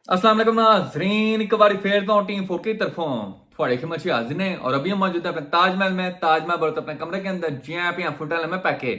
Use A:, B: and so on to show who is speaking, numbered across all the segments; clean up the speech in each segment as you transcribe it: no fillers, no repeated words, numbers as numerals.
A: अस्सलाम वालेकुम नाज़रीन, एक बार फिर तो टीम 4 की तरफों थोड़े खिदमत से हाजिर हैं और अभी हम मौजूद हैं अपने ताजमहल में। ताजमहल बोलते अपने कमरे के अंदर जी आप यहाँ फुटल में पैके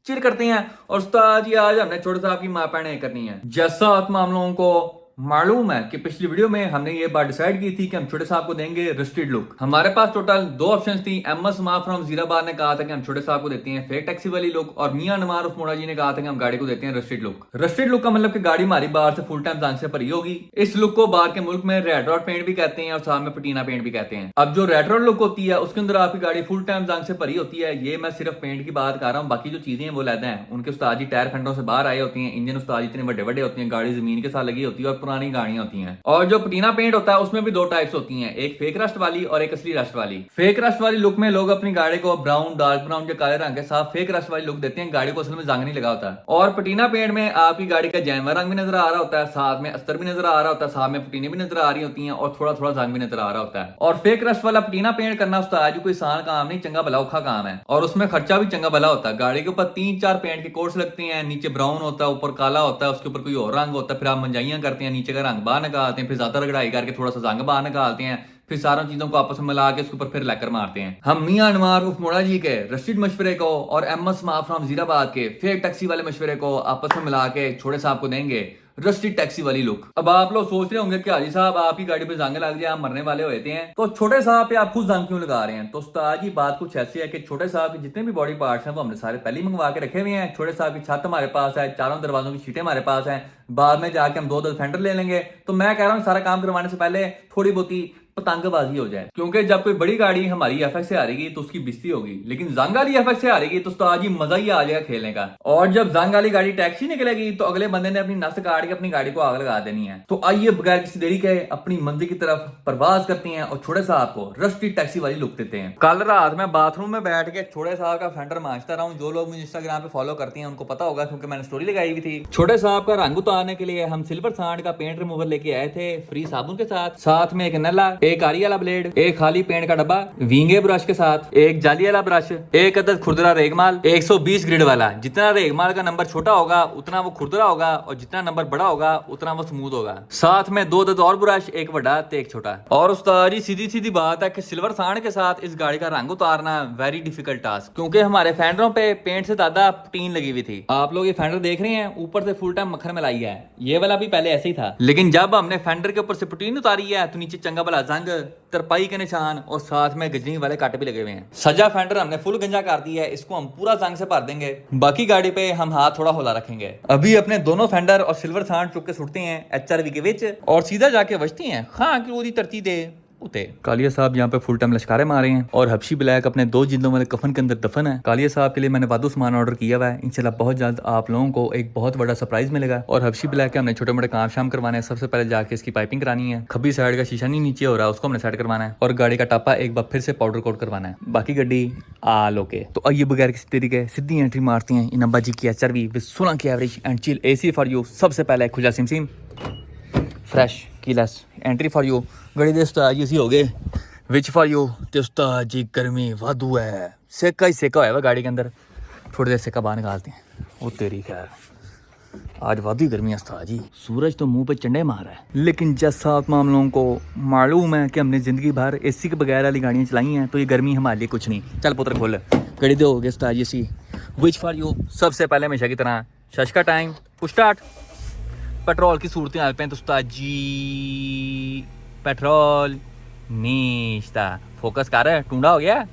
A: चिल करते हैं। और उस्ताद जी आज हमने छोटे साहब की माँ पहने करनी है। जैसा आप लोगों को मालूम है कि पिछली वीडियो में हमने ये बात डिसाइड की थी कि हम छोटे साहब को देंगे रस्टेड लुक। हमारे पास टोटल दो ऑप्शंस थी। एमएस माँ फ्रॉम जीराबाद ने कहा था कि हम छोटे साहब को देते हैं फेक टैक्सी वाली लुक, और मियां नवार उफ मोड़ा जी ने कहा था कि हम गाड़ी को देते हैं रस्टेड लुक। रस्टेड लुक का मतलब कि गाड़ी हमारी बाहर से फुल टाइम जांग से भरी होगी। इस लुक को बाहर के मुल्क में रेड रॉड पेंट भी कहते हैं और साथ में पटीना पेंट भी कहते हैं। अब जो रेड रॉड लुक होती है उसके अंदर आपकी गाड़ी फुल टाइम जांग से भरी होती है। ये मैं सिर्फ पेंट की बात कर रहा हूँ, बाकी जो चीजें हैं वो लैदा है। उनके उस्ताद जी टायर खंडों से बाहर आए होती हैं, इंजन उस्ताद इतने बड़े बड़े होते हैं, गाड़ी जमीन के साथ लगी होती है और पुरानी गाड़ियां होती हैं। और जो पटीना पेंट होता है उसमें भी दो टाइप्स होती हैं, एक फेक रस्ट वाली और एक असली रस्ट वाली। फेक रस्ट वाली लुक में लोग अपनी गाड़ी को ब्राउन, डार्क ब्राउन या काले रंग के साथ फेक रस्ट वाली लुक देते हैं, गाड़ी को असल में जंग नहीं लगा होता है। और पटीना पेंट में आपकी गाड़ी का जैमर रंग भी नजर आ रहा होता है, साथ में अस्तर भी नजर आ रहा होता है, साथ में पटीने भी नजर आ रही होती हैं और थोड़ा थोड़ा जंग भी नजर आ रहा होता है। और फेक रस्ट वाला पटीना पेंट करना उस्ताद कोई आसान काम नहीं, चंगा भला औखा काम है और उसमें खर्चा भी चंगा भला होता है। गाड़ी के ऊपर 3-4 पेंट के कोर्स लगते हैं, नीचे ब्राउन होता है, ऊपर काला होता है, उसके ऊपर कोई और रंग होता है, फिर आप मंजाइयां करते हैं, नीचे का रंग बाहर निकालते हैं, फिर ज्यादा रगड़ाई करके थोड़ा सा जंग बाहर निकालते हैं, फिर सारी चीजों को आपस में मिला के उसके ऊपर फिर लेकर मारते हैं। हम मियां अनवार उफ मोड़ा जी के रशीद मशवरे को और एमएस माँ फ्रॉम जीराबाद के फेक टैक्सी वाले मशवरे को आपस में मिला के छोटे साहब को देंगे रस्टी टैक्सी वाली लुक। अब आप लोग सोच रहे होंगे कि हाजी साहब आपकी गाड़ी पे जंग लग जाए, आप मरने वाले होते हैं, तो छोटे साहब पे आप खुद जंग क्यों लगा रहे हैं? तो उस्ताद जी बात कुछ ऐसी है कि छोटे साहब के जितने भी बॉडी पार्ट्स हैं वो हमने सारे पहले ही मंगवा के रखे हुए हैं। छोटे साहब की छत हमारे पास है, चारों दरवाजों की सीटें हमारे पास हैं, बाद में जाके हम दो डिफेंडर ले लेंगे। तो मैं कह रहा हूँ सारा काम करवाने से पहले थोड़ी बहुती पतंगबाजी हो जाए, क्योंकि जब कोई बड़ी गाड़ी हमारी एफएक्स से हारेगी तो उसकी बिस्ती होगी, लेकिन जंग वाली एफएक्स से हारेगी तो आज ही मजा ही आ जाएगा खेलने का। और जब जंग वाली गाड़ी टैक्सी निकलेगी तो अगले बंदे ने अपनी नस काट के अपनी गाड़ी को आग लगा देनी है। तो आइए बगैर किसी देरी के अपनी मंजिल की तरफ परवाज करते हैं और छोटे साहब को रस्टी टैक्सी वाली लुक देते हैं। कल रात मैं बाथरूम में बैठ के छोटे साहब का फेंडर मांझता रहा हूँ। जो लोग मुझे इंस्टाग्राम पे फॉलो करते हैं उनको पता होगा, क्योंकि मैंने स्टोरी लगाई हुई थी। छोटे साहब का रंग उतारने के लिए हम सिल्वर सांड का पेंट रिमूवर लेके आए थे फ्री साबुन के साथ में एक नला, एक आरी वाला ब्लेड, एक खाली पेंट का डब्बा, विंगे ब्रश के साथ, एक जाली वाला ब्रश, एक अदद खुरदरा रेगमाल, 120 ग्रिड वाला। जितना रेगमाल का नंबर छोटा होगा उतना वो खुरदरा होगा और जितना नंबर बड़ा होगा उतना वो स्मूथ होगा। साथ में दो अदद और ब्रश, एक बड़ा तो एक छोटा। और उस्ताद जी सीधी सीधी बात है कि सिल्वर सांड के साथ इस गाड़ी का रंग उतारना वेरी डिफिकल्ट टास्क, क्योंकि हमारे फेंडरों पे पेंट से ज्यादा टीन लगी हुई थी। आप लोग ये फेंडर देख रहे हैं, ऊपर से फुल टाइम मक्खन मिलाई है। ये वाला भी पहले ऐसे ही था, लेकिन जब हमने फेंडर के ऊपर से पुटीन उतारी है तो नीचे चंगा भला जंग, तरपाई के निशान और साथ में गजनी वाले कांटे भी लगे हुए हैं। सजा फेंडर हमने फुल गंजा कर दिया है, इसको हम पूरा जंग से भर देंगे, बाकी गाड़ी पे हम हाथ थोड़ा होला रखेंगे। अभी अपने दोनों फेंडर और सिल्वर सांड चुप के सुटते हैं एचआरवी के विच और सीधा जाके बजते हैं हाँ कि वो तरती दे उते। कालिया साहब यहाँ पे फुल टाइम लश्कारे मारे हैं और हबशी ब्लैक अपने 2 जिंदों वाले कफन के अंदर दफन है। कालिया साहब के लिए मैंने वादू सामान ऑर्डर किया हुआ है, इंशाल्लाह बहुत जल्द आप लोगों को एक बहुत बड़ा सरप्राइज मिलेगा। और हबशी ब्लैक के हमने छोटे मोटे काम शाम करवाने हैं। सबसे पहले जाके इसकी पाइपिंग करानी है, खब्बी साइड का शीशा नहीं नीचे हो रहा उसको हमने सेट करवाना है, और गाड़ी का टापा एक बार फिर से पाउडर कोट करवाना है। बाकी गड्डी आ लोके। तो आइए बगैर किसी तरीके सीधी एंट्री मारती हैं इन अब्बा जी की एचआरवी विद 16 की average and chill AC for you. सबसे पहले खुला SIM fresh keyless entry for you. गड़ी दे उस्ताद जी हो गए विच फॉर यू। ते उस्ताद जी गर्मी वादू है, सेका ही सेका होया गाड़ी के अंदर, थोड़ी देर सेका बाहर निकालते हैं। वो तेरी खैर आज वादू ही गर्मी है उस्ताद जी, सूरज तो मुंह पे चंडे मार रहा है। लेकिन जैसा आप मामलों को मालूम है कि हमने जिंदगी भर एसी के बगैर वाली गाड़ियाँ चलाई हैं, तो ये गर्मी हमारे लिए कुछ नहीं। चल पुत्र खोल गड़ी दे हो गए उस्ताद जी सी विच फॉर यू। सबसे पहले हमेशा की तरह शश का टाइम पुश स्टार्ट। पेट्रोल की सूरत हाल पे तो उस्ताद जी पेट्रोल नीश्ता फोकस कर रहा है, टूंडा हो गया।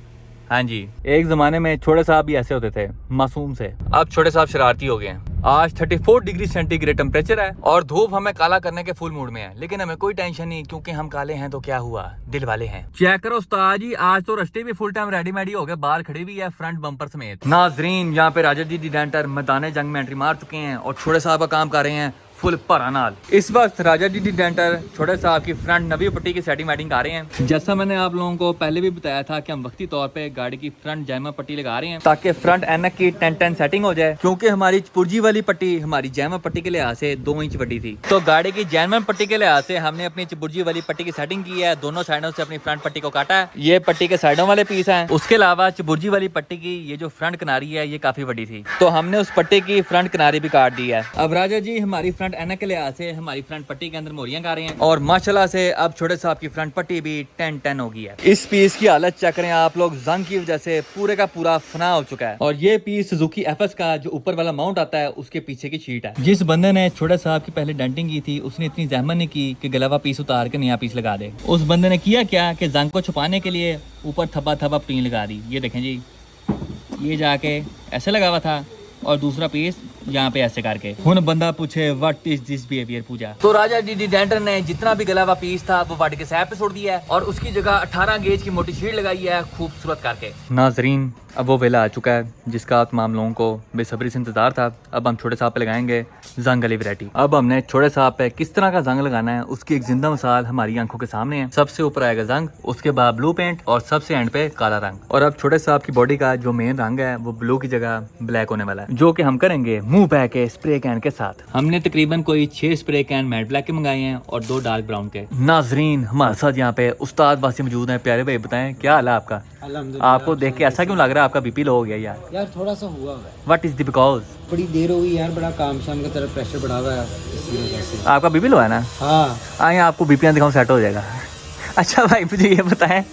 A: हाँ जी, एक जमाने में छोटे साहब भी ऐसे होते थे मासूम से, अब छोटे साहब शरारती हो गए हैं। आज 34 डिग्री सेंटीग्रेड टेम्परेचर है और धूप हमें काला करने के फुल मूड में है, लेकिन हमें कोई टेंशन नहीं क्योंकि हम काले हैं तो क्या हुआ, दिल वाले हैं। चेक करो उस्ताद जी, आज तो रस्ते भी फुल टाइम रेडीमेड हो गए, बाहर खड़ी हुई है फ्रंट बम्पर समेत। नाजरीन यहाँ पे राजा जी दी डेंटर मैदान जंग में एंट्री मार चुके हैं और छोटे साहब का काम कर रहे हैं फुल भरा नाल। इस वक्त राजा जी डी डेंटर छोटे साहब की फ्रंट नवी पट्टी की सेटिंग वेटिंग कर रहे हैं। जैसा मैंने आप लोगों को पहले भी बताया था कि हम वक्ती तौर पे गाड़ी की फ्रंट जैमा पट्टी लगा रहे हैं ताकि फ्रंट एनक की 10-10 सेटिंग हो जाए, क्योंकि हमारी पुर्जी वाली पट्टी हमारी जैमा पट्टी के लिहाज से 2 इंच बड़ी थी। तो गाड़ी की जैमा पट्टी के लिहाज से हमने अपनी पुर्जी वाली पट्टी की सेटिंग की है, दोनों साइडों से अपनी फ्रंट पट्टी को काटा है। ये पट्टी के साइडों वाले पीस है। उसके अलावा चबुर्जी वाली पट्टी की ये जो फ्रंट किनारी है ये काफी बड़ी थी, तो हमने उस पट्टी की फ्रंट किनारी भी काट दी है। अब राजा जी हमारी फ्रंट एनक के लिहाज से हमारी फ्रंट पट्टी के अंदर मोरियां कर रहे हैं और माशाल्लाह से अब छोटे साहब की फ्रंट पट्टी भी 10-10 हो गई है। इस पीस की हालत चेक करें आप लोग, जंग की वजह से पूरे का पूरा फना हो चुका है। और ये पीस सुजुकी एफएस का जो ऊपर वाला माउंट आता है उसके पीछे की शीट है। जिस बंदे ने छोटे साहब की पहले डेंटिंग की थी उसने इतनी जहमत नहीं की कि गला हुआ पीस उतार के नया पीस लगा दे। उस बंदे ने किया क्या कि जंग को छुपाने के लिए ऊपर थब्बा थब्बा पटीन लगा दी। ये देखें जी, ये जाके ऐसे लगा हुआ था और दूसरा पीस यहाँ पे ऐसे करके। हुन बंदा पूछे व्हाट इज दिस बिहेवियर पूजा। तो राजा डी डेंटर ने जितना भी गला हुआ पीस था वो वाट के सैप पे छोड़ दिया है और उसकी जगह 18 गेज की मोटी शीट लगाई है खूबसूरत करके। नाजरीन, अब वो वेला आ चुका है जिसका तमाम लोगों को बेसब्री से इंतजार था। अब हम छोटे साहब पे लगाएंगे जंग वाली वैरायटी। अब हमने छोटे साहब पे किस तरह का जंग लगाना है उसकी एक जिंदा मिसाल हमारी आंखों के सामने है। सबसे ऊपर आएगा जंग, उसके बाद ब्लू पेंट और सबसे एंड पे काला रंग। और अब छोटे साहब की बॉडी का जो मेन रंग है वो ब्लू की जगह ब्लैक होने वाला है, जो कि हम करेंगे मुंह बह के स्प्रे कैन के साथ। हमने तकरीबन कोई 6 स्प्रे कैन मैट ब्लैक के मंगाए हैं और 2 डार्क ब्राउन के। नाजरीन, हमारे साथ यहाँ पे उस्ताद वासी मौजूद हैं। प्यारे भाई बताएं क्या हाल है आपका? आपको देख के ऐसा क्यों लग रहा है आपका बीपी लो हो गया यार?
B: थोड़ा सा हुआ है।
A: What is the because?
B: बड़ी देर हो गई यार, बड़ा काम शाम की तरफ प्रेशर बढ़ा हुआ है इसी वजह से।
A: आपका बीपी लो है ना?
B: हाँ,
A: आए आपको बीपी दिखाऊं, सेट हो जाएगा। अच्छा भाई मुझे ये बताएं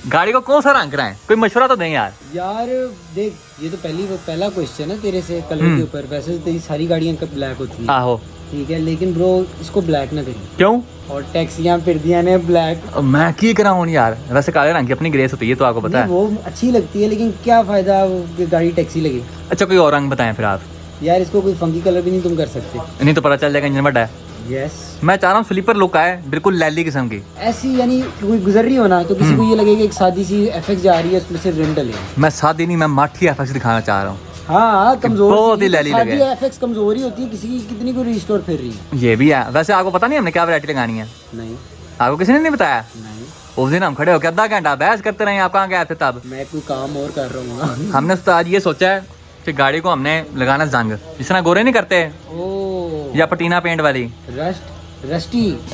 A: गाड़ी को कौन सा रंग कराएं? कोई मशवरा तो दें यार।
B: यार देख, ये तो पहला क्वेश्चन है तेरे से कलर के ऊपर। वैसे तो तेरी सारी गाड़ियाँ ब्लैक होती है,
A: आहो
B: ठीक है, लेकिन ब्रो इसको ब्लैक ना करी।
A: क्यों?
B: और टैक्सियाँ फिर दिया ने ब्लैक।
A: मैं की कराऊं यार? वैसे काले रंग की अपनी ग्रेस होती है तो आपको पता है।
B: वो अच्छी लगती है लेकिन क्या फायदा कि गाड़ी टैक्सी लगे।
A: अच्छा कोई और रंग बताएं फिर आप।
B: यार इसको कोई फंकी कलर भी नहीं तुम कर सकते।
A: नहीं तो पता चल जाएगा इंजन बड़ा है।
B: यस,
A: मैं चाह रहा हूँ स्लीपर लुक आए, बिल्कुल लैली किस्म की।
B: ऐसी यानी कोई गुजर रही हो ना तो किसी को ये लगेगा एक सादी सी एफएक्स जा रही है, उसमें से रिम डले।
A: मैं सादी नहीं, मैं माठी एफएक्स दिखाना चाह रहा हूँ।
B: हाँ, कमजोर
A: बहुत ही लैली लगे।
B: एफएक्स कमजोरी होती है किसी की, कितनी को रिस्टोर फिर रही है।
A: ये भी है। वैसे आपको पता नहीं हमने क्या वैरायटी लगानी है?
B: नहीं,
A: आपको किसी ने नहीं बताया?
B: नहीं,
A: उस दिन हम खड़े होकर आधा घंटा बहस करते रहे, आप कहाँ गए थे तब?
B: मैं कोई काम और कर रहा हूँ।
A: हमने उस्ताद ये सोचा है कि गाड़ी को हमने लगाना जंग, जिस तरह गोरे नहीं करते
B: ओ,
A: या पटीना पेंट वाली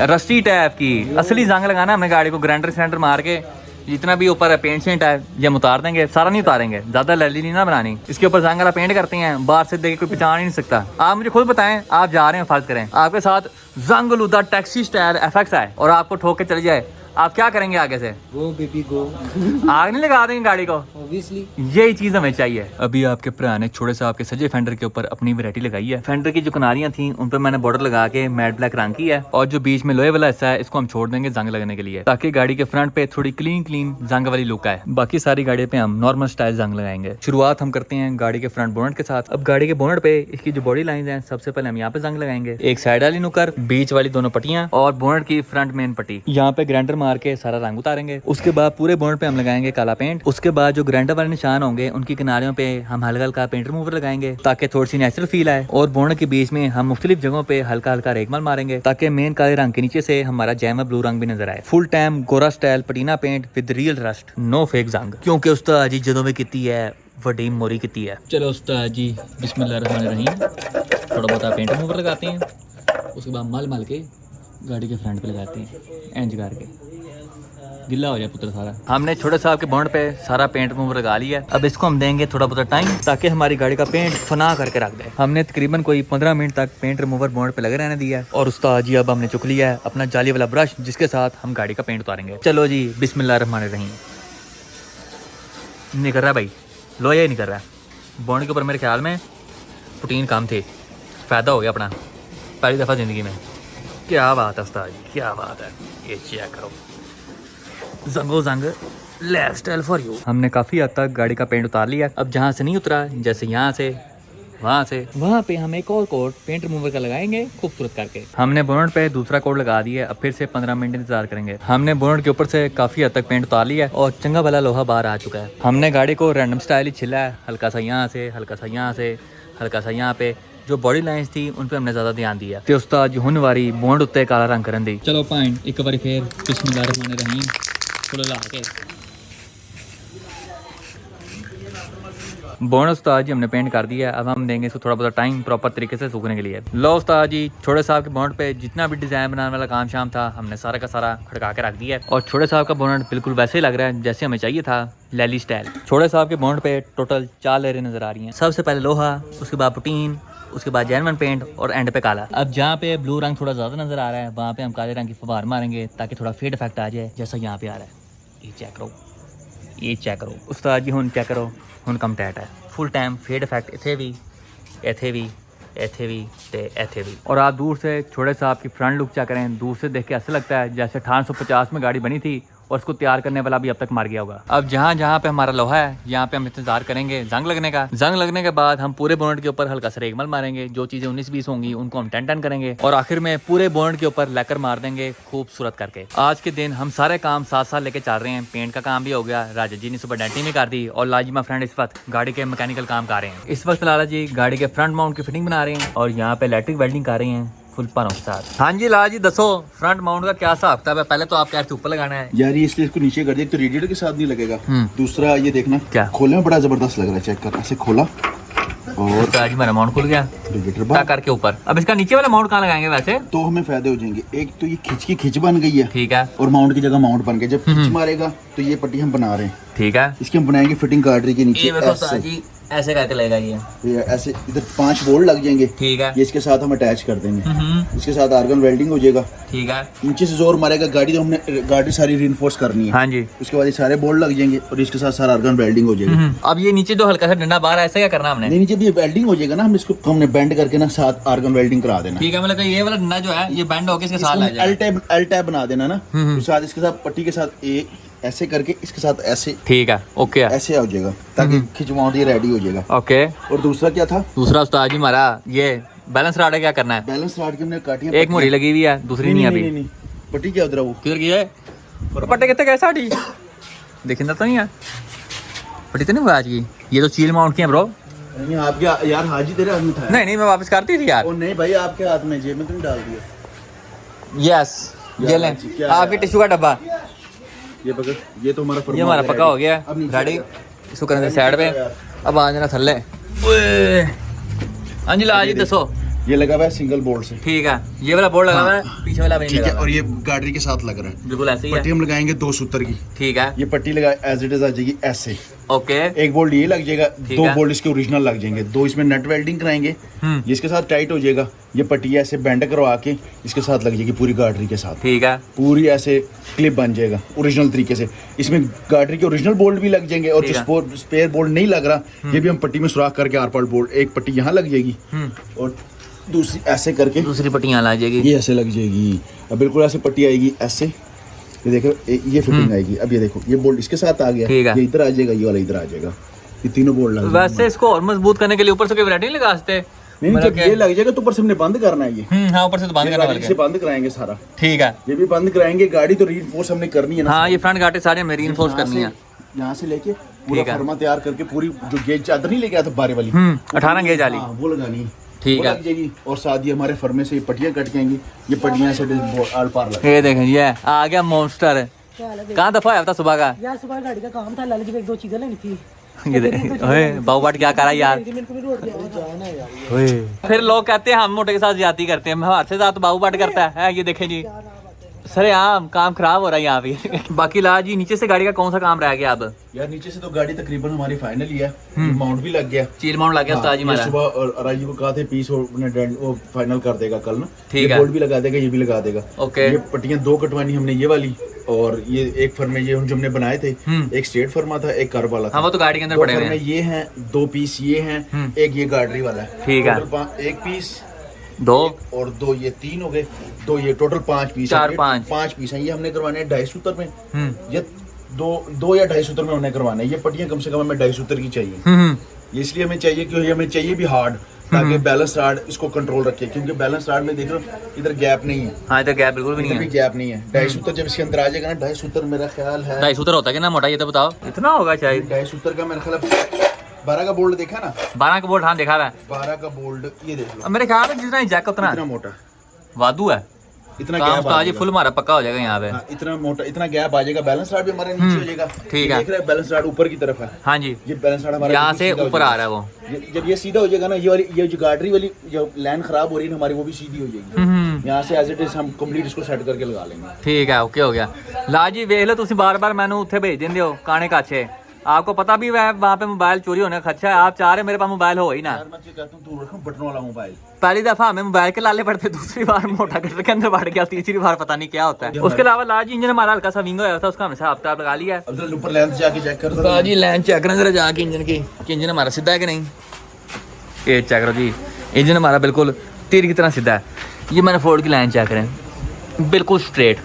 A: रस्टी टाइप की असली जंग लगाना हमने गाड़ी को। ग्राइंडर सिलेंडर मार के जितना भी ऊपर पेंट शेंट है ये हम उतार देंगे, सारा नहीं उतारेंगे, ज्यादा लैली नहीं ना बनानी। इसके ऊपर जंग वाला पेंट करते हैं, बाहर से देख कोई पहचान ही नहीं सकता। आप मुझे खुद बताएं, आप जा रहे हैं, फर्ज करें आपके साथ जंग लूदा टैक्सी स्टाइल एफएक्स आए और आपको ठोक के चले जाए, आप क्या करेंगे आगे से?
B: गो बेबी गो।
A: आग नहीं लगा देंगे गाड़ी को?
B: ऑब्वियसली
A: यही चीज हमें चाहिए। अभी आपके भरा ने छोटे साहब के सजे फेंडर के ऊपर अपनी वैरायटी लगाई है। फेंडर की जो किनारियां थी उन पर मैंने बॉर्डर लगा के मैट ब्लैक रंग की है और जो बीच में लोहे वाला हिस्सा है इसको हम छोड़ देंगे जंग लगने के लिए, ताकि गाड़ी के फ्रंट पे थोड़ी क्लीन जंग वाली लुक आए। बाकी सारी गाड़ी पे हम नॉर्मल स्टाइल जंग लगाएंगे। शुरुआत हम करते हैं गाड़ी के फ्रंट बोनट के साथ। अब गाड़ी के बोनट पे इसकी जो बॉडी लाइन है सबसे पहले हम यहाँ पे जंग लगाएंगे। एक साइड वाली नुकर, बीच वाली दोनों पट्टियां और बोनट की फ्रंट मेन पट्टी। यहाँ पे ग्राइंडर मार के सारा रंग उतारेंगे। उसके बाद पूरे बोनट पे हम लगाएंगे काला पेंट। उसके बाद जो ग्राइंडर वाले निशान होंगे उनकी किनारियों पे हम हल्का हल्का पेंट रिमूवर लगाएंगे ताकि थोड़ी सी नेचुरल फील आए। और बोनट के बीच में हम मुख्तलिफ जगहों पे हल्का हल्का रेगमल मारेंगे ताकि मेन काले रंग के नीचे से हमारा जैम ब्लू रंग भी नजर आए। फुल टाइम गोरा style patina paint with real rust, no fake जंग, क्योंकि उस्ताद जी जदों में कीती है वडी मोरी कीती है। चलो उस्ताद जी बिस्मिल्लाहिर्रहमानिर्रहीम, थोड़ा बहुत पेंट रिमूवर लगाते हैं, उसके बाद मल के गाड़ी के फ्रंट पे लगाते हैं, इंज करके गिल्ला हो जाए पुत्र सारा। हमने छोटे साहब के बोनट पे सारा पेंट रिमूवर लगा लिया। अब इसको हम देंगे थोड़ा बहुत टाइम ताकि हमारी गाड़ी का पेंट फना करके रख दे। हमने तकरीबन कोई 15 मिनट तक पेंट रिमूवर बोनट पे लगे रहने दिया है। और उस्ताद जी अब हमने चुक लिया है अपना जाली वाला ब्रश जिसके साथ हम गाड़ी का पेंट उतारेंगे। चलो जी बिस्मिल्लाहिर्रहमानिर्रहीम। नहीं कर रहा भाई, लो ये नहीं कर रहा। बोनट के ऊपर मेरे ख्याल में प्रोटीन कम थे, फायदा हो गया अपना पहली दफ़ा ज़िंदगी में। क्या बात है उस्ताद जी, क्या बात है। ये चेक करो, जंगो जंग लाइफ स्टाइल फॉर यू। हमने काफ़ी हद तक गाड़ी का पेंट उतार लिया। अब जहाँ से नहीं उतरा, जैसे यहाँ से वहाँ पे हम एक और कोट पेंट रिमूवर का लगाएंगे खूबसूरत करके। हमने बोनट पे दूसरा कोट लगा दिया। अब फिर से 15 मिनट इंतजार करेंगे। हमने बोनट के ऊपर से काफ़ी हद तक पेंट उतार लिया और चंगा वाला लोहा बाहर आ चुका है। हमने गाड़ी को रैंडम स्टाइल ही छिला है, हल्का सा यहाँ से, हल्का सा यहाँ से, हल्का सा यहाँ पे। जो बॉडी लाइन्स थी उन पे हमने ज़्यादा ध्यान दिया ते उस्ताद जी हुन वारी बोनट उत्ते काला रंग करन दी। चलो पाइन एक बारी फिर बिस्मिल्लाहिर्रहमानिर्रहीम थोड़ा ला के बोनट उस्ताद जी हमने पेंट कर दिया। अब हम देंगे इसको थोड़ा बहुत टाइम प्रॉपर तरीके से सूखने के लिए। लो उस्ताद जी छोटे साहब के बोनट पे जितना भी डिज़ाइन बनाने वाला काम शाम था हमने सारा का सारा खड़का के रख दिया और छोटे साहब का बोनट बिल्कुल वैसे ही लग रहा है जैसे हमें चाहिए था, लैली स्टाइल। छोटे साहब के बोनट पे टोटल 4 लेयरें नजर आ रही हैं। सबसे पहले लोहा, उसके बाद प्रोटीन, उसके बाद जेनवन पेंट और एंड पे काला। अब जहाँ पे ब्लू रंग थोड़ा ज़्यादा नज़र आ रहा है वहाँ पे हम काले रंग की फवार मारेंगे ताकि थोड़ा फेड इफेक्ट आ जाए, जैसा यहाँ पे आ रहा है। ये चेक करो, ये चेक करो उस्ताद जी, हुन चेक करो, हुन कम टैट है फुल टाइम फेड इफेक्ट इथे भी ते इथे भी। और आप दूर से छोटे साहब की फ्रंट लुक चेक करें, दूर से देख के ऐसा लगता है जैसे 1850 में गाड़ी बनी थी और उसको तैयार करने वाला भी अब तक मर गया होगा। अब जहाँ जहाँ पे हमारा लोहा है यहाँ पे हम इंतजार करेंगे जंग लगने का। जंग लगने के बाद हम पूरे बोनेट के ऊपर हल्का सा रेगमल मारेंगे, जो चीज़ें 19-20 होंगी उनको हम 10-10 करेंगे और आखिर में पूरे बोनेट के ऊपर लैकर मार देंगे खूबसूरत करके। आज के दिन हम सारे काम साथ साथ लेके चल रहे हैं। पेंट का काम भी हो गया, राजा जी ने सुबह डेंटिंग भी कर दी और लाजी माँ फ्रेंड इस वक्त गाड़ी के मैकेनिकल काम कर रहे हैं। इस वक्त लाला जी गाड़ी के फ्रंट माउंट की फिटिंग बना रहे हैं और यहाँ पे इलेक्ट्रिक वेल्डिंग कर रहे हैं फुल पानों के साथ। हाँ जी लाला जी दसो, फ्रंट माउंट का क्या हिसाब किताब है? पहले तो आप कह रहे थे ऊपर लगाना है
C: यार, ये इसलिए इसको नीचे कर दिया, एक तो रेडिएटर के साथ नहीं लगेगा, दूसरा ये देखना
A: क्या
C: खोलने में बड़ा जबरदस्त लग रहा है। चेक कर, ऐसे खोला और
A: आज मेरा माउंट खुल गया
C: रेडिएटर
A: क्या करके ऊपर। अब इसका नीचे वाला माउंट कहाँ लगाएंगे वैसे?
C: तो हमें फायदे हो जाएंगे। एक तो ये खिंच की खिंच बन गई है,
A: ठीक है,
C: और माउंट की जगह माउंट बन गया। जब खिंच मारेगा तो ये पट्टी हम बना रहे हैं,
A: ठीक है।
C: इसकी हम बनाएंगे फिटिंग गार्डरी के नीचे
A: ऐसे करके लगेगा ये
C: ऐसे इधर 5 बोल्ट लग जाएंगे,
A: ठीक है।
C: ये इसके साथ हम अटैच कर देंगे, इसके साथ आर्गन वेल्डिंग हो जाएगा,
A: ठीक है।
C: नीचे से जोर मारेगा गाड़ी, तो हमने गाड़ी सारी रीइंफोर्स करनी है।
A: हाँ जी।
C: उसके बाद ये सारे बोल्ट लग जाएंगे और इसके साथ सारा आर्गन वेल्डिंग हो जाएगा।
A: अब ये नीचे जो हल्का सा डंडा बाहर ऐसा क्या करना हमने?
C: नहीं, नीचे भी वेल्डिंग हो जाएगा ना, हम इसको हमने बेंड करके ना साथ आर्गन वेल्डिंग करा देना।
A: ठीक है, मतलब ये वाला डंडा जो है ये बेंड होके इसके साथ लग जाएगा।
C: एल टैब बना देना ना, तो साथ इसके साथ पट्टी के साथ ऐसे करके इसके साथ ऐसे,
A: ठीक है, ओके है,
C: ऐसे हो जाएगा ताकि खिंचवाओ ये रेडी हो जाएगा।
A: ओके।
C: और दूसरा क्या था?
A: दूसरा उस्ताद जी हमारा ये बैलेंस राड है, क्या करना है?
C: बैलेंस राड की हमने काटी,
A: एक मोरी लगी हुई है, दूसरी नहीं अभी।
C: नहीं, पट्टी क्या उधर वो
A: किधर की है? पट्टे कितने गए साड़ी देखिए तो नहीं है, पट्टी तो नहीं हुआ आज की। ये तो चील माउंट की है ब्रो।
C: नहीं, आपके यार हाजी तेरे हाथ में था।
A: नहीं मैं वापस करती थी यार।
C: ओ नहीं भाई, आपके हाथ में, जेब में तुम डाल दिया।
A: यस, ये लें आपकी टिश्यू का डब्बा।
C: ये पकड़, ये तो हमारा
A: ये हमारा पक्का हो गया गाड़ी, इसको करने साइड पे। अब आ जाना थल्ले। हाँ जी लाला जी दसो।
C: ये लगा हुआ है सिंगल बोल्ट से,
A: ठीक है, ये वाला बोर्ड लगा हुआ है, पीछे वाला भी नहीं
C: ठीक है,
A: लगा।
C: और ये गाड़ी के साथ लग रहा है,
A: बिल्कुल ऐसे ही
C: पट्टी
A: है,
C: हम लगाएंगे 2 सूत्र की,
A: ठीक है,
C: ये पट्टी लगा एज इट इज आ जाएगी ऐसे।
A: ओके।
C: एक बोल्ट ये लग जाएगा,
A: ठीक
C: 2
A: है।
C: बोल्ट इसके ओरिजिनल लग जाएंगे, 2 इसमें नट वेल्डिंग कराएंगे, ये इसके साथ टाइट हो जाएगा। ये पट्टी ऐसे बेंड करवा के इसके साथ लग जाएगी पूरी गाड़ी के साथ,
A: ठीक है,
C: पूरी ऐसे क्लिप बन जाएगा ओरिजिनल तरीके से। इसमें गाड़ी के ओरिजिनल बोल्ट भी लग जाएंगे, और जो स्पेयर बोल्ट नहीं लग रहा ये भी हम पट्टी में सुराख करके आर पार बोल्ट, एक पट्टी यहाँ लग जाएगी और दूसरी ऐसे करके
A: दूसरी पट्टी यहाँ ला जाएगी,
C: ये ऐसे लग जाएगी। अब बिल्कुल ऐसे पट्टी आएगी ऐसे, ये देखो ये फिटिंग आएगी। अब ये देखो ये बोल्ट इसके साथ आ गया,
A: ठीक है।
C: ये इधर आ जाएगा, ये वाला इधर आ जाएगा, ये तीनों बोल्ट लग
A: वैसे इसको और मजबूत करने के लिए ऊपर से कोई वैरायटी नहीं लगा सकते?
C: नहीं, जब ये लग जाएगा तो ऊपर से हमने बंद करना है। ये
A: हाँ, ऊपर से तो बंद करना
C: से बंद कराएंगे सारा,
A: ठीक है।
C: ये भी बंद कराएंगे। गाड़ी तो रीइंफोर्स हमने करनी है ना।
A: हाँ, ये फ्रंट गाटे सारे हमें रीइंफोर्स करनी है।
C: यहाँ से लेके पूरा फर्मा तैयार करके पूरी जो गेज चादर नहीं लेके आया था बारे वाली,
A: 18 गेज वाली,
C: वो लगानी है,
A: ठीक
C: वो
A: है,
C: लग जाएगी। और साथ ही हमारे फर्मे से ये पट्टियां कट जाएंगी, ये पट्टियां से आर पार लग।
A: ये देखें ये आ गया मॉन्स्टर। कहाँ दफा आया था सुबह का?
B: यार सुबह गाड़ी का काम था, लाला जी को 1-2 चीजें लेनी थी।
A: ये ओए बाबू बाट क्या करा यार। ओए फिर लोग कहते हैं हम मोटे के साथ ज्यादती करते हैं, हमारे से ज्यादा बाबू बाट करता है। ये देखें जी, सरे आम काम खराब हो रहा है यहाँ पे। बाकी लाला जी नीचे से गाड़ी का कौन सा काम रह गया अब?
C: यार नीचे से तो गाड़ी तकरीबन हमारी फाइनल ही है, माउंट भी लग गया,
A: चील माउंट लग गया उस्ताद जी
C: ये
A: हमारा।
C: सुबह और राजी को कहा थे पीस वो फाइनल कर देगा कल ना,
A: ठीक है,
C: बोल्ट भी लगा देगा, ये भी लगा देगा।
A: ओके।
C: ये पट्टियां 2 कटवानी हमने, ये वाली और ये एक फर्मे ये जो हमने बनाए थे, एक स्ट्रेट फर्मा था, एक कर्व वाला था।
A: हाँ, वो तो गाड़ी के अंदर पड़े हुए हैं।
C: ये हैं 2 पीस ये हैं, एक ये गाड़ी वाला है,
A: ठीक है,
C: 1 पीस
A: 2
C: और 2 ये 3 हो गए, 2 ये टोटल 5 पीस, 5 पीस हैं। ये हमने करवाने हैं 2.5 सूत्र में, ये 2 या 2.5 सूत्र में हमने करवाने हैं। ये पट्टियां कम से कम हमें 2.5 सूत्र की चाहिए। ये इसलिए हमें चाहिए क्योंकि हमें चाहिए भी हार्ड, ताकि बैलेंस राड इसको कंट्रोल रखे, क्योंकि बैलेंस राड में देख लो इधर गैप नहीं है।
A: हाँ, इधर गैप बिल्कुल भी नहीं
C: इधर भी
A: है,
C: गैप नहीं है। 2.5 सूत्र जब इसके अंदर आ जाएगा ना, 2.5 सूत्र मेरा ख्याल है
A: 2.5 सूत्र होता है ना मोटा, ये तो बताओ इतना होगा शायद।
C: 2.5 सूत्र का मेरा ख्याल 12 का बोल्ट देखा ना,
A: 12 का बोल्ट, हाँ देखा है।
C: 12 का बोल्ट ये देख लो,
A: अब मेरे ख्याल में जितना जैक उतना
C: इतना मोटा,
A: वादू है,
C: इतना
A: काम
C: गैप
A: तो आज फुल हमारा पक्का हो जाएगा यहाँ पे।
C: इतना मोटा, इतना गैप आ जाएगा। बैलेंस राड भी हमारे नीचे हो जाएगा,
A: ठीक है।
C: देख रहे हैं बैलेंस राड ऊपर की तरफ है।
A: हाँ जी,
C: ये बैलेंस राड हमारा
A: यहाँ
C: बिल्कुल
A: से
C: सीधा हो
A: ऊपर आ
C: जाएगा।
A: रहा है वो।
C: जब ये सीधा हो जाएगा ना, ये वाली ये जो गाड़ी वाली जो लाइन खराब हो रही है ना हमारी, वो भी सीधी हो जाएगी। यहाँ से एज इट इज हम कंप्लीट इसको सेट करके लगा लेंगे।
A: ठीक है, ओके हो गया। ला जी वेख लो तुम बार बार मैनू उत्थे भेज देंगे हो काने काछे, आपको पता भी है वहाँ पे मोबाइल चोरी होने का खर्चा है, आप चाह रहे मेरे पास मोबाइल हो ही ना।
C: यार मैं तो कहता हूँ तू रखो बटन वाला मोबाइल।
A: पहली दफा हमें मोबाइल के लाले पड़ते, दूसरी बार मोटा कटर के अंदर बढ़ गया, तीसरी बार पता नहीं क्या होता है। उसके अलावा लार्ज इंजन हमारा हल्का सा विंग होया था, उसका हमने हिसाब किताब लगा लिया।
C: अब जरा ऊपर लेंथ जाके चेक कर
A: जी, लाइन चेक करें जरा जाके इंजन की, कि इंजन हमारा सीधा है कि नहीं। ये चेक करो जी, इंजन हमारा बिल्कुल तीर की तरह सीधा है। ये मैंने फोर्ड की लाइन चेक करें, बिल्कुल स्ट्रेट,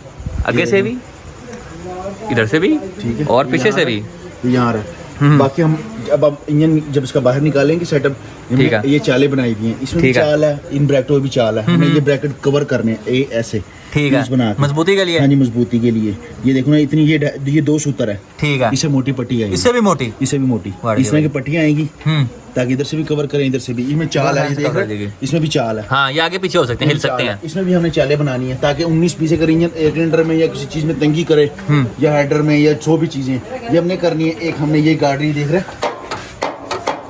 A: आगे से भी, इधर से भी,
C: ठीक है,
A: और पीछे से भी।
C: यहाँ रहा। बाकी हम अब इंजन जब इसका बाहर निकालेंगे सेटअप,
A: ठीक है।
C: ये चालें बनाई हुई हैं, इसमें भी
A: ठीक है।
C: चाल है, इन ब्रैकेटों में भी चाल है। हमें ये ब्रैकेट कवर करने हैं ए ऐसे,
A: ठीक है,
C: बना के।
A: मजबूती के लिए।
C: हाँ जी, मजबूती के लिए। ये देखो ना, इतनी ये 2 सूत्र है,
A: ठीक है,
C: इससे मोटी पट्टी आएगी,
A: इससे भी मोटी,
C: इससे भी मोटी,
A: वाह
C: इस तरह की पट्टियां आएंगी
A: हम्म,
C: ताकि इधर से भी कवर करें, इधर से भी। इसमें चाल है, ये देख रहे हैं? इसमें भी चाल है।
A: हाँ, ये आगे पीछे हो सकते हैं, हिल सकते हैं।
C: इसमें भी हमने चालें बनानी है ताकि 19-20 अगर इंजन सिलेंडर में या किसी चीज में तंगी करे, या हेडर में, या जो भी चीजें ये हमने करनी है। एक हमने ये गाड़ी देख रहे हैं,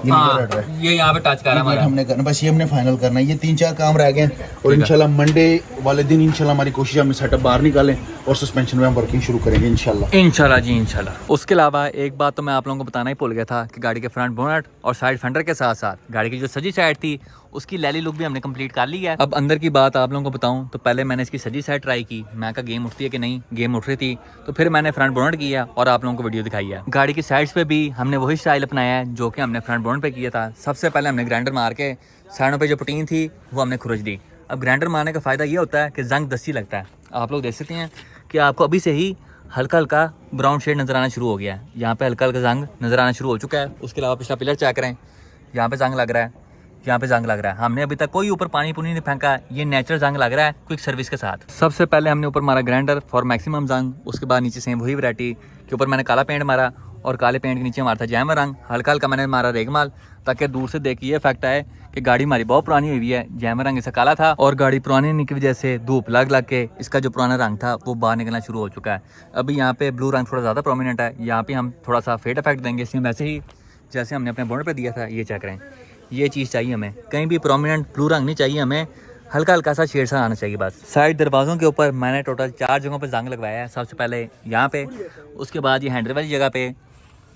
C: ये
A: हाँ,
C: नीचे रह रहा है,
A: ये यहाँ पे टच कर रहा है
C: ये
A: हमारा।
C: हमने करना, बस ये हमने फाइनल करना है। ये 3-4 काम रह गए हैं और इंशाल्लाह मंडे वाले दिन इंशाल्लाह हमारी कोशिश है हम सेटअप बाहर निकालें और सस्पेंशन में हम वर्किंग शुरू करेंगे इंशाल्लाह।
A: इंशाल्लाह जी, इंशाल्लाह। उसके अलावा एक बात तो मैं आप लोगों को बताना ही भूल गया था कि गाड़ी के फ्रंट बोनट और साइड फेंडर के साथ साथ गाड़ी की जो सजी साइड थी उसकी लैली लुक भी हमने कंप्लीट कर ली है। अब अंदर की बात आप लोगों को बताऊं तो पहले मैंने इसकी सजी साइड ट्राई की, मैं का गेम उठती है कि नहीं, गेम उठ रही थी, तो फिर मैंने फ्रंट बोनट किया और आप लोगों को वीडियो दिखाई है। गाड़ी की साइड्स पे भी हमने वही स्टाइल अपनाया है जो कि हमने फ्रंट बोनट पे किया था। सबसे पहले हमने ग्राइंडर मार के साइडों पे जो पटीन थी वो हमने खुरच दी। अब ग्राइंडर मारने का फ़ायदा ये होता है कि जंग दस्ती लगता है। आप लोग देख सकते हैं कि आपको अभी से ही हल्का हल्का ब्राउन शेड नज़र आना शुरू हो गया है, यहाँ पे हल्का हल्का जंग नज़र आना शुरू हो चुका है। उसके अलावा पिछला पिलर चेक करें, यहाँ पे जंग लग रहा है, यहाँ पे जंग लग रहा है। हमने अभी तक कोई ऊपर पानी पुनी नहीं फेंका, ये नेचुरल जंग लग रहा है क्विक सर्विस के साथ। सबसे पहले हमने ऊपर मारा ग्राइंडर फॉर मैक्सिमम जंग, उसके बाद नीचे सेम वही वैरायटी के ऊपर मैंने काला पेंट मारा और काले पेंट के नीचे मारा था जैमर रंग। हल्का हल्का मैंने मारा रेगमाल ताकि दूर से देख ये इफेक्ट आए कि गाड़ी हमारी बहुत पुरानी हुई है। जैमर रंग इसका काला था और गाड़ी पुरानी होने की वजह से धूप लग के इसका जो पुराना रंग था वो बाहर निकलना शुरू हो चुका है। अभी यहाँ पे ब्लू रंग थोड़ा ज़्यादा प्रोमिनेंट है, यहाँ पे हम थोड़ा सा फेड इफेक्ट देंगे इसमें, वैसे ही जैसे हमने अपने बोनट पे दिया था। ये चेक करें, ये चीज़ चाहिए हमें, कहीं भी प्रोमिनेंट ब्लू रंग नहीं चाहिए हमें, हल्का हल्का सा शेड सा आना चाहिए बस। साइड दरवाज़ों के ऊपर मैंने टोटल 4 जगहों पे जंग लगवाया है। सबसे पहले यहाँ पे, उसके बाद ये हैंडल वाली जगह पे,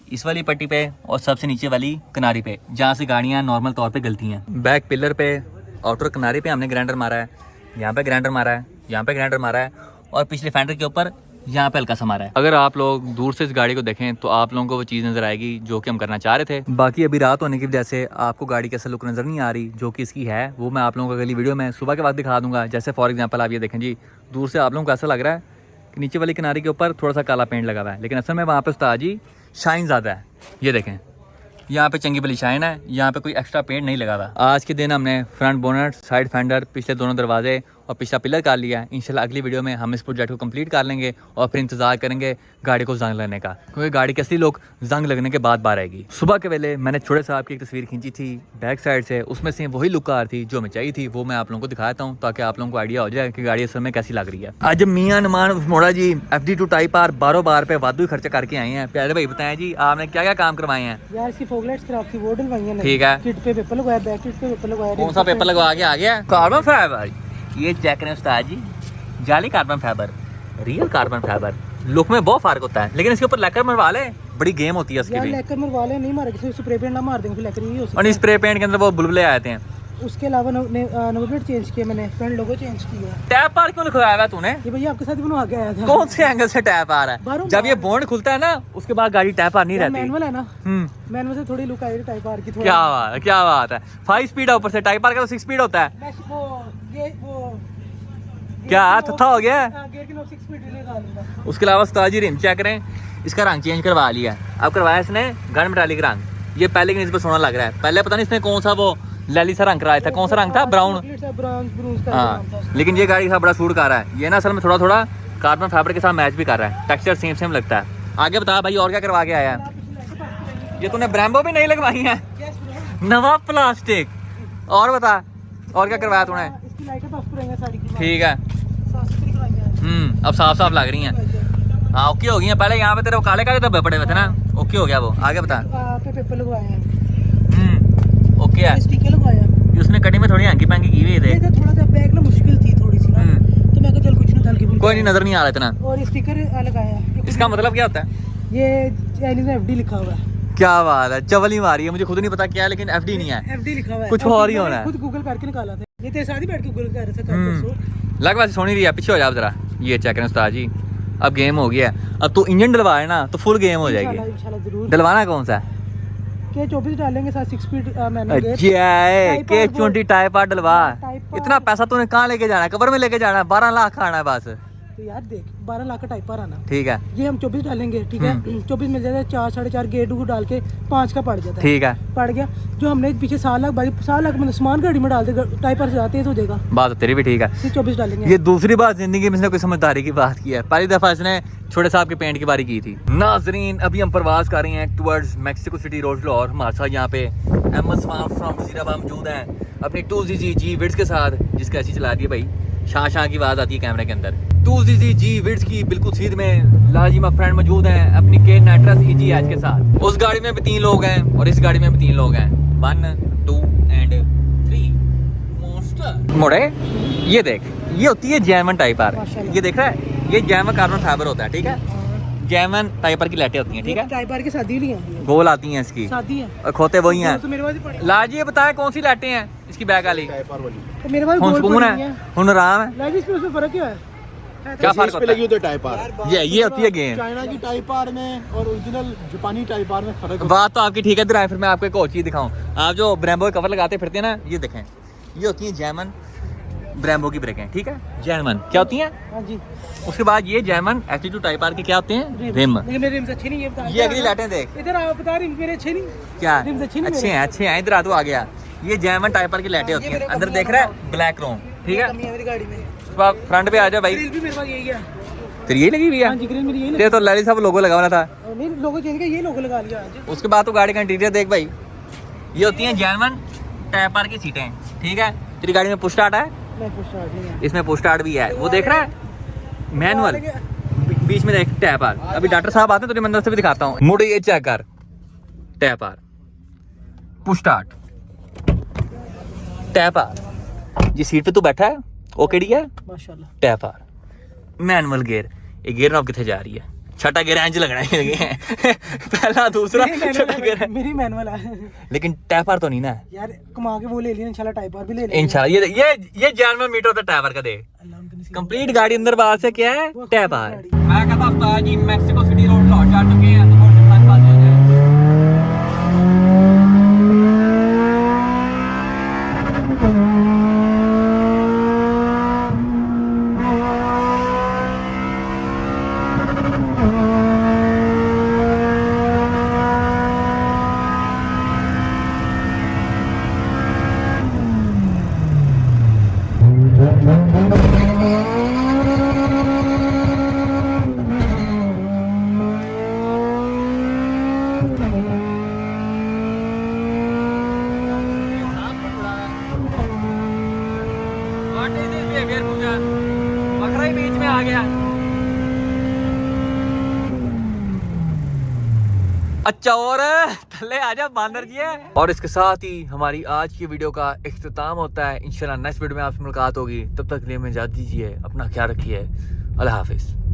A: इस वाली पट्टी पे और सबसे नीचे वाली किनारी पे जहाँ से गाड़ियाँ नॉर्मल तौर पे गलती हैं। बैक पिलर पे, आउटर किनारे पे हमने ग्राइंडर मारा है, यहाँ पे ग्राइंडर मारा है, यहाँ पे ग्राइंडर मारा है और पिछले फेंडर के ऊपर यहाँ पे हल्का सा मारा है। अगर आप लोग दूर से इस गाड़ी को देखें तो आप लोगों को वो चीज़ नज़र आएगी जो कि हम करना चाह रहे थे। बाकी अभी रात होने की वजह से आपको गाड़ी की असल लुक नज़र नहीं आ रही जो कि इसकी है, वो मैं आप लोगों को अगली वीडियो में सुबह के बाद दिखा दूंगा। जैसे फॉर एग्जाम्पल आप ये देखें जी, दूर से आप लोगों को ऐसा लग रहा है कि नीचे वाली किनारे के ऊपर थोड़ा सा काला पेंट लगा हुआ है, लेकिन असल में वहाँ पे उस्ताद जी शाइन ज़्यादा है। ये देखें, यहाँ पे चंगी भली शाइन है, यहाँ पे कोई एक्स्ट्रा पेंट नहीं लगा हुआ। आज के दिन हमने फ्रंट बोनट, साइड फेंडर, पिछले दोनों दरवाजे और पिछला पिलर कर लिया है। इंशाल्लाह अगली वीडियो में हम इस प्रोजेक्ट को कंप्लीट कर लेंगे और फिर इंतजार करेंगे गाड़ी को जंग लगने का, क्योंकि गाड़ी के असली लोग जंग लगने के बाद बाहर आएगी। सुबह के वेले मैंने छोटे साहब की एक तस्वीर खींची थी बैक साइड से, उसमें से वही लुक आ रही थी जो मैं चाहिए थी, वो मैं आप लोगों को दिखाता हूँ ताकि आप लोगों को आइडिया हो जाए कि गाड़ी असल में कैसी लग रही है। आज मियां नुमान मोड़ा जी FD2 टाइप आर 12 बार पे वादू खर्चा करके आए हैं। प्यारे भाई बताएं जी, आपने क्या क्या काम करवाए हैं?
B: यार इसकी फॉगलाइट्स खराब थी, वो डलवाई है।
A: ठीक है,
B: किट पे पेपर लगवाया, बैक किट पे पेपर लगवाया।
A: कौन सा पेपर लगवा के आ गया? Carbon fibre. ये चेक करें उस्ताद जी, जाली carbon fibre, real carbon fibre. Look में बहुत फर्क होता है, लेकिन इसके ऊपर लैकर मरवा ले, बड़ी गेम होती है उसकी भी।
B: लैकर मरवा ले, नहीं मारे किसी स्प्रे पेंट ना मार देंगे, फिर लैकर ही हो सकता
A: और स्प्रे पेंट के अंदर वो बुलबुले आते हैं।
B: उसके अलावा नंबर प्लेट चेंज किया मैंने, फ्रंट लोगो चेंज किया।
A: टैप पार क्यों लिखवाया हुआ तूने?
B: ये भैया आपके साथ बनवा के आया था।
A: कौन से एंगल से टैप आ रहा है? जब ये बोर्ड खुलता है ना उसके बाद गाड़ी टैप आर नहीं रहती।
B: मैनुअल है ना, मैनुअल से थोड़ी लुक आई टाइप आर की।
A: क्या बात है, 5 स्पीड है ऊपर से, टाइप आर का तो 6 स्पीड होता है। क्या थत्था हो गया? उसके अलावा उस्ताद जी रिम चेक करें, इसका रंग चेंज करवा लिया। अब करवाया इसने गन मेटालिक रंग। ये पहले की निस्बत सोना लग रहा है, पहले पता नहीं इसने कौन सा वो लैली सा रंग कराया था, कौन सा रंग था? ब्राउन। हाँ, लेकिन ये गाड़ी का बड़ा सूट कर रहा है। ये ना असल में थोड़ा थोड़ा कार्बन फाइबर के साथ मैच भी कर रहा है, टेक्सचर सेम सेम लगता है। आगे बता भाई, और क्या करवा के आया? ये तूने ब्रैम्बो भी नहीं लगवाई है, नवा प्लास्टिक। और बता, और क्या करवाया तूने? ठीक है, अब साफ साफ लग रही हैं। हाँ, ओके हो गई हैं। पहले यहाँ पे तेरे काले काले धब्बे पड़े हुए थे ना, ओके हो गया वो। आगे बता।
B: पेपर लगवाया,
A: ओके है।
B: स्टिकर लगवाया।
A: उसने कटिंग में थोड़ी हंकी पंकी की हुई थी,
B: थोड़ा सा बैग ना मुश्किल थी थोड़ी सी ना, तो मैं कहा चल कुछ नहीं,
A: कोई नहीं, नजर नहीं आ रहा इतना।
B: और स्टिकर लगाया।
A: इसका मतलब क्या होता है?
D: ये चाइनीज में FD लिखा हुआ है।
A: क्या बात है, चवल ही मारी है, मुझे खुद नहीं पता क्या है, लेकिन FD नहीं है,
D: FD लिखा हुआ है,
A: कुछ और ही होना है।
D: खुद गूगल करके निकाला था ये, तेरे साथ ही बैठ के गूगल कर रहे थे कल
A: लग वैसे सोनी रही है, पीछे हो जाओ जरा, ये चेक करें उस्ताद जी, अब गेम हो गया है। अब तो इंजन डलवाए ना तो फुल गेम हो जाएगी।
D: इंशाल्लाह जरूर।
A: डलवाना कौन सा है?
D: K24 डालेंगे साथ 6 स्पीड मैनुअल गेयर।
A: अच्छा K20 टाइप आर डलवा।
D: Type R.
A: इतना पैसा तूने कहाँ लेके जाना है? कबर में लेके जाना है, 12 लाख खाना है बस।
D: तो यार देख 12 लाख का टाइप पर आना,
A: ठीक है
D: ये हम 24 डालेंगे, ठीक है 24 मिल जाता है, 4 4.5 गेट डाल के 5 का पड़ जाता है,
A: ठीक है,
D: पड़ गया। जो हमने पीछे 7 लाख भाई 7 लाख मतलब सामान गाड़ी में डाल दे, टाइप पर से जाते हो जाएगा,
A: बात तो तेरी भी ठीक है।
D: सिर्फ 24 डालेंगे।
A: ये दूसरी बात जिंदगी में इसने कोई समझदारी की बात की है, पहली दफा इसने छोटे साहब के पेंट की बारी की थी। नाजरीन अभी हम प्रवास कर रहे हैं towards Mexico city road Lahore. हमारे साथ यहाँ पे अहमद फ्रॉम वजीराबाद मौजूद हैं अपनी 2ZG विड्स के साथ, जिसका ऐसी चला दी है भाई, शाह शाह की आवाज़ आती है कैमरे के अंदर। 2ZG विड्स की बिल्कुल सीध में लाजिमा फ्रेंड मौजूद हैं अपनी के नेट्रस EGH के साथ। उस गाड़ी में भी 3 लोग हैं और इस गाड़ी में भी 3 लोग हैं, 1 2 एंड 3 मोस्टर। मोड़े ये देख, ये होती है जैमन टाइप आर, ये देख रहा है, ये जैमन कार्बन फाइबर होता है, ठीक है, जैमन टाइपर की लाइटें होती हैं, ठीक है,
D: टाइप पर की शादी नहीं है,
A: गोल आती हैं इसकी
D: शादी है
A: और खोते वही हैं।
D: तो मेरे पास ही पड़ी,
A: लाजी ये बताएं कौन सी लाइटें हैं इसकी बैक वाली?
C: टाइप आर वाली
D: तो मेरे पास
A: हुन
D: गोल
A: सुकून
D: पड़ी
A: है, हुन आराम है,
D: लाइट इसमें उसमें फर्क क्या है?
A: क्या फर्क
C: इस पे
A: होता
C: लगी
A: है?
C: होती है टाइप आर।
A: ये होती है गेम।
C: चाइना की टाइप आर में और ओरिजिनल जापानी टाइप आर में फर्क है।
A: बात तो आपकी ठीक है, इधर आए फिर मैं आपको एक और चीज़ दिखाऊं। आप जो ब्रेम्बो के कवर लगाते फिरते हैं ना, ये देखें, ये होती है जैमन ब्रेम्बो की ब्रेकें, ठीक है, जैमन क्या होती हैं।
D: हाँ जी,
A: उसके बाद ये जैमन एटीट्यूड टाइप आर के क्या होते हैं, रिम।
D: लेकिन मेरे रिम्स अच्छे नहीं है, बता
A: ये अगली लाइटें देख,
D: इधर आप बता रही मेरे अच्छे नहीं,
A: क्या
D: रिम्स अच्छे नहीं
A: अच्छे हैं, अच्छे हैं, इधर आ, तो आ गया। ये जैमन टाइप आर की लाइटें होती हैं, अंदर देख रहा है ब्लैक रोम, ठीक है।
D: मेरी गाड़ी में
A: फ्रंट पे आ जा भाई,
D: ग्रिल भी मेरे पास यही है।
A: तेरी यही लगी हुई
D: हाँ
A: है?
D: जी, ग्रिल मेरी यही
A: तेरे तो लैली साहब लोगो लगा हुआ था।
D: लगी, नहीं लोगो चेंज का ये लोगो लगा लिया आज।
A: उसके बाद तो गाड़ी का इंटीरियर देख भाई, ये होती हैं जैमन टाइप आर की सीटें, ठीक है। तेरी गाड़ी में पुश स्टार्ट है,
D: मैं पुश स्टार्ट नहीं है,
A: इसमें पुश स्टार्ट भी है, वो देख रहा है मैनुअल, बीच में देख टैप आर। अभी डॉक्टर साहब आते हैं तो मैं अंदर से भी दिखाता हूँ। मुड़ ये चेक कर, type R, push start, type R. जिस सीट पे तू बैठा है वो केड़ी है,
D: माशाल्लाह।
A: Type R, manual gear. ये गियर नॉब किथे जा रही है, छठा गियर इंज लगना है पहला दूसरा छठा गियर,
D: मेरी मैनुअल है,
A: लेकिन टैप आर तो नहीं ना है।
D: यार कमा के वो ले लिया इंशाल्लाह, टाइप आर भी ले लिया
A: इंशाल्लाह ये जैनमन मीटर होता है टैप आर का। देख
D: अल्लाह उनके नसीब।
A: कंप्लीट गाड़ी अंदर बाहर से क्या है,
D: वो
A: टैप
D: कंप्लीट
A: आर।
D: गाड़ी।
A: मैं कहता हूँ जी मैक्सिको सिटी रोड लाहौर जा चुके हैं, तो थोड़ी सी बात हो जाए। बकरा ही बीच में आ गया। अच्छा और थल्ले आजा बांदर जी है। और इसके साथ ही हमारी आज की वीडियो का इख्तिताम होता है। इंशाल्लाह नेक्स्ट वीडियो में आपसे मुलाकात होगी, तब तक के लिए हमें इजाज़त दीजिए, अपना ख्याल रखिए, अल्लाह हाफिज़।